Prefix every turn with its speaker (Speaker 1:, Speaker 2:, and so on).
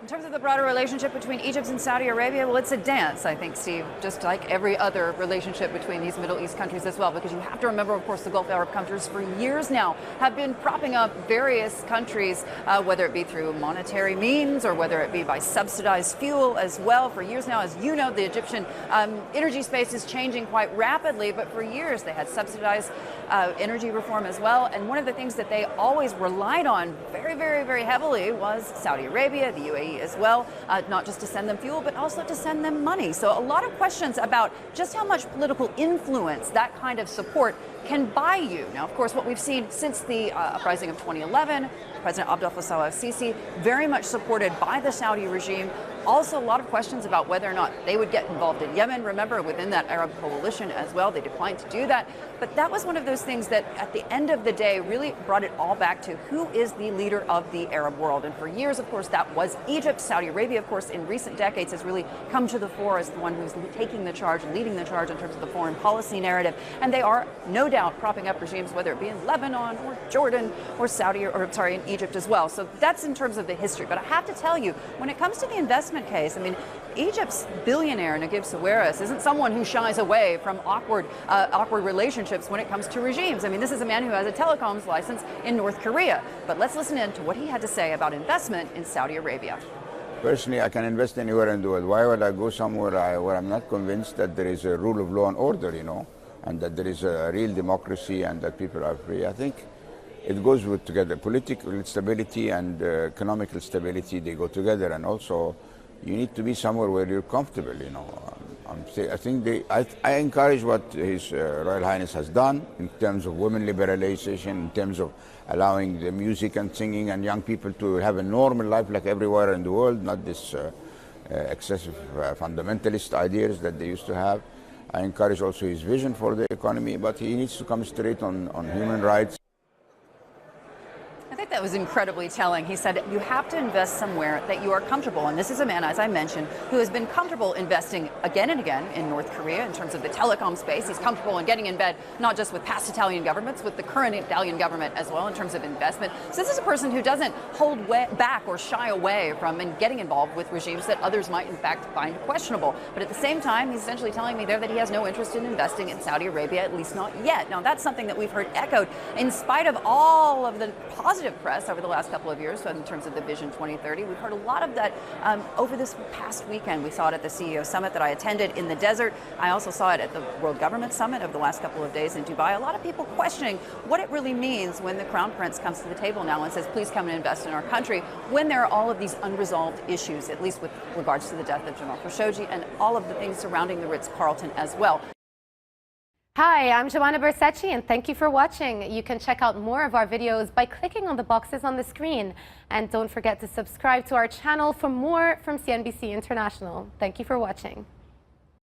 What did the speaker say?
Speaker 1: In terms of the broader relationship between Egypt and Saudi Arabia, well, it's a dance, I think, Steve, just like every other relationship between these Middle East countries as well, because you have to remember, of course, the Gulf Arab countries for years now have been propping up various countries, whether it be through monetary means or whether it be by subsidized fuel as well. For years now, as you know, the Egyptian energy space is changing quite rapidly, but for years they had subsidized energy reform as well. And one of the things that they always relied on very, very, very heavily was Saudi Arabia, the UAE as well, not just to send them fuel, but also to send them money. So a lot of questions about just how much political influence that kind of support can buy you. Now, of course, what we've seen since the uprising of 2011, President Abdel Fattah al-Sisi, very much supported by the Saudi regime. Also, a lot of questions about whether or not they would get involved in Yemen. Remember, within that Arab coalition as well, they declined to do that. But that was one of those things that at the end of the day really brought it all back to who is the leader of the Arab world. And for years, of course, that was Egypt. Saudi Arabia, of course, in recent decades has really come to the fore as the one who's taking the charge, leading the charge in terms of the foreign policy narrative. And they are no doubt propping up regimes, whether it be in Lebanon or Jordan or in Egypt as well. So that's in terms of the history. But I have to tell you, when it comes to the investment case, I mean, Egypt's billionaire Naguib Sawiris isn't someone who shies away from awkward relationships when it comes to regimes. I mean, this is a man who has a telecoms license in North Korea. But let's listen in to what he had to say about investment in Saudi Arabia.
Speaker 2: Personally, I can invest anywhere in the world. Why would I go somewhere where I'm not convinced that there is a rule of law and order, and that there is a real democracy and that people are free? I think it goes together. Political stability and economical stability, they go together. And also, you need to be somewhere where you're comfortable, I encourage what His Royal Highness has done in terms of women liberalization, in terms of allowing the music and singing and young people to have a normal life like everywhere in the world, not this excessive fundamentalist ideas that they used to have. I encourage also his vision for the economy, but he needs to come straight on human rights.
Speaker 1: I think that was incredibly telling. He said you have to invest somewhere that you are comfortable. And this is a man, as I mentioned, who has been comfortable investing again and again in North Korea in terms of the telecom space. He's comfortable in getting in bed, not just with past Italian governments, with the current Italian government as well in terms of investment. So this is a person who doesn't hold back or shy away from getting involved with regimes that others might in fact find questionable. But at the same time, he's essentially telling me there that he has no interest in investing in Saudi Arabia, at least not yet. Now, that's something that we've heard echoed in spite of all of the positive press over the last couple of years. So in terms of the Vision 2030, we've heard a lot of that over this past weekend. We saw it at the CEO Summit that I attended in the desert. I also saw it at the World Government Summit over the last couple of days in Dubai. A lot of people questioning what it really means when the Crown Prince comes to the table now and says, please come and invest in our country, when there are all of these unresolved issues, at least with regards to the death of Jamal Khashoggi and all of the things surrounding the Ritz-Carlton as well.
Speaker 3: Hi, I'm Joanna Bersecci, and thank you for watching. You can check out more of our videos by clicking on the boxes on the screen. And don't forget to subscribe to our channel for more from CNBC International. Thank you for watching.